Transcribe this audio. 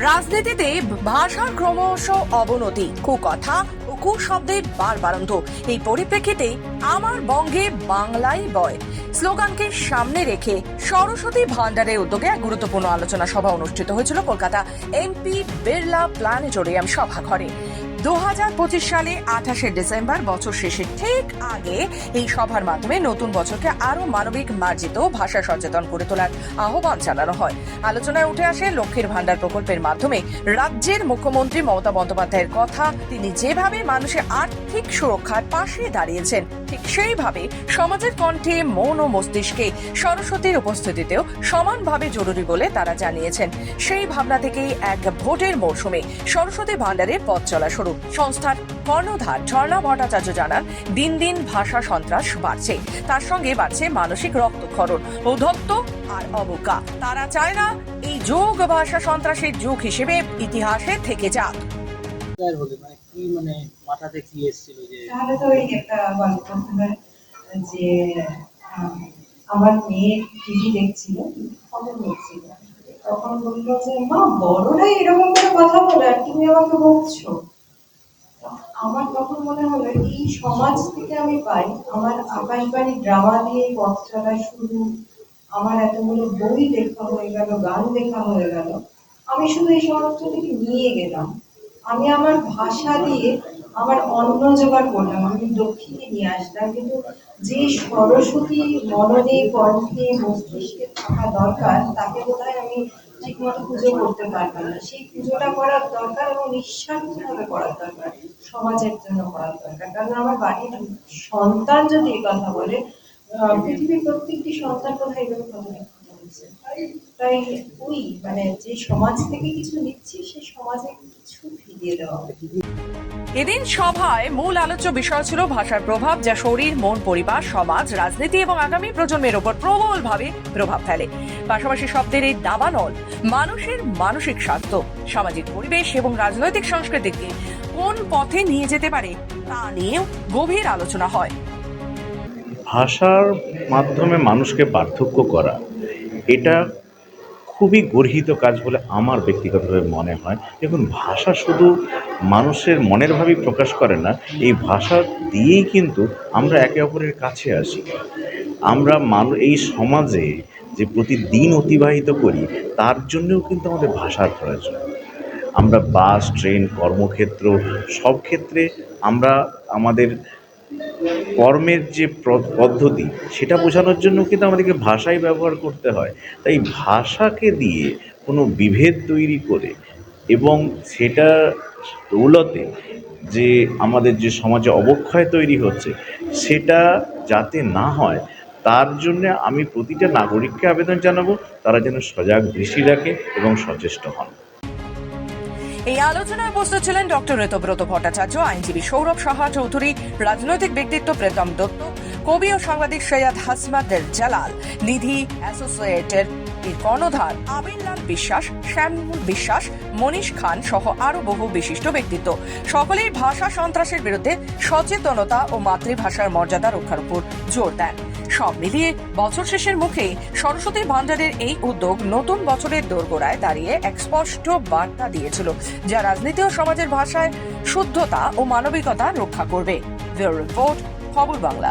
রাজনীতিতে ভাষার ক্রমশ অবনতি, কুকথা ও কুশব্দের বারবারন্ত। এই পরিপ্রেক্ষিতে আমার বঙ্গে বাংলাই বয় স্লোগানকে সামনে রেখে সরস্বতী ভান্ডারের উদ্যোগে এক গুরুত্বপূর্ণ আলোচনা সভা অনুষ্ঠিত হয়েছিল কলকাতা এমপি বিড়লা প্ল্যানেটোরিয়াম সভাঘরে। 2025 সালে 28 ডিসেম্বর, বছর শেষের ঠিক আগে এই সভার মাধ্যমে নতুন বছরকে আরো মানবিক মার্জিত ভাষা সচেতন করে তোলার আহ্বান জানানো হয়। আলোচনায় উঠে আসে লক্ষ্মীর ভান্ডার প্রকল্পের মাধ্যমে রাজ্যের মুখ্যমন্ত্রী মমতা বন্দ্যোপাধ্যায়ের কথা। তিনি যেভাবে মানুষের আর্থিক সুরক্ষার পাশে দাঁড়িয়েছেন, ঠিক সেইভাবে সমাজের কণ্ঠে, মন ও মস্তিষ্কে সরস্বতীর উপস্থিতিতেও সমানভাবে জরুরি বলে তারা জানিয়েছেন। সেই ভাবনা থেকেই এক ভোটের মরশুমে সরস্বতী ভান্ডারের পথ চলা শুরু। সংস্থার কর্ণধার ঝর্ণা ভট্টাচার্য জানান, দিন দিন ভাষা সন্ত্রাস বাড়ছে, তার সঙ্গে বাড়ছে মানসিক রক্তক্ষরণ, ঔদ্ধত্য আর অবজ্ঞা। তারা চায় না এই যুগ ভাষা সন্ত্রাসের যুগ হিসেবে ইতিহাসে থেকে যাক। মাথাতে কি এসেছিল যে তাহলে তো ওই একটা গল্প হয় যে আমার মেয়ে টিভি দেখছিল, খবর দেখছিল, তখন বললো যে মা, বড়রাই এরকম করে কথা বলে আর তুমি আমাকে বলছো। আমার তখন মনে হলো এই সমাজ থেকে আমি পাই, আমার আকাশবাণী ড্রামা দিয়ে পথ চলা শুরু, আমার এতগুলো বই লেখা হয়ে গেল, গান লেখা হয়ে গেল, আমি শুধু এই সমাজটা থেকে নিয়ে গেলাম। আমি আমার ভাষা দিয়ে আমার অন্ন জোগাড় করলাম, আমি দক্ষিণে নিয়ে আসলাম, কিন্তু যে সরস্বতী মননে, কণ্ঠে, মস্তিষ্কে থাকা দরকার, তাকে বোধহয় আমি ঠিক মতো পুজো করতে পারবো না। সেই পুজোটা করার দরকার এবং নিঃস্বার্থভাবে করার দরকার, সমাজের জন্য করার দরকার। কারণ আমার বাড়ির সন্তান যদি এই কথা বলে, পৃথিবীর প্রত্যেকটি সন্তান বোধহয় এভাবে কথা বলছে। তাই ওই যে সমাজ থেকে কিছু নিচ্ছি, সেই সমাজে কিছু ফিরিয়ে দেওয়া হবে। এদিন সভায় মূল আলোচ্য বিষয় ছিল ভাষার প্রভাব, যা শরীর, মন, পরিবার, সমাজ, রাজনীতি এবং আগামী প্রজন্মের ওপর প্রবলভাবে প্রভাব ফেলে। পাশাপাশি শব্দের এই দাবানল মানুষের মানসিক স্বাস্থ্য, সামাজিক পরিবেশ এবং রাজনৈতিক সংস্কৃতিকে কোন পথে নিয়ে যেতে পারে তা নিয়েও গভীর আলোচনা হয়। ভাষার মাধ্যমে মানুষকে পার্থক্য করা, এটা খুবই গর্হিত কাজ বলে আমার ব্যক্তিগতভাবে মনে হয়। দেখুন, ভাষা শুধু মানুষের মনের ভাবই প্রকাশ করে না, এই ভাষা দিয়েই কিন্তু আমরা একে অপরের কাছে আসি। আমরা এই সমাজে যে প্রতিদিন অতিবাহিত করি, তার জন্যও কিন্তু আমাদের ভাষার প্রয়োজন। আমরা বাস, ট্রেন, কর্মক্ষেত্র, সব ক্ষেত্রে আমরা আমাদের কর্মের যে পদ্ধতি, সেটা বোঝানোর জন্য কিন্তু আমাদেরকে ভাষাই ব্যবহার করতে হয়। তাই ভাষাকে দিয়ে কোনো বিভেদ তৈরি করে এবং সেটা দৌলতে যে আমাদের যে সমাজে অবক্ষয় তৈরি হচ্ছে, সেটা যাতে না হয়, তার জন্য আমি প্রতিটা নাগরিককে আবেদন জানাবো, তারা যেন সজাগ দৃষ্টি রাখে এবং সচেষ্ট হন। এই আলোচনায় উপস্থিত ছিলেন ডক্টর ঋতব্রত ভট্টাচার্য, আইনজীবী সৌরভ সাহা চৌধুরী, রাজনৈতিক ব্যক্তিত্ব প্রীতম দত্ত, কবি ও সাংবাদিক সৈয়দ হাসমাদের জালাল, নিধি অ্যাসোসিয়েটের কর্ণধার আবিরলাল বিশ্বাস, শ্যামল বিশ্বাস, মনীষ খান সহ আরো বহু বিশিষ্ট ব্যক্তিত্ব। সকলেই ভাষা সন্ত্রাসের বিরুদ্ধে সচেতনতা ও মাতৃভাষার মর্যাদা রক্ষার উপর জোর দেন। সব মিলিয়ে বছর শেষের মুখে সরস্বতী ভান্ডারের এই উদ্যোগ নতুন বছরের দোরগোড়ায় দাঁড়িয়ে এক স্পষ্ট বার্তা দিয়েছিল, যা রাজনীতি ও সমাজের ভাষায় শুদ্ধতা ও মানবিকতা রক্ষা করবে। ব্যুরো রিপোর্ট, খবর বাংলা।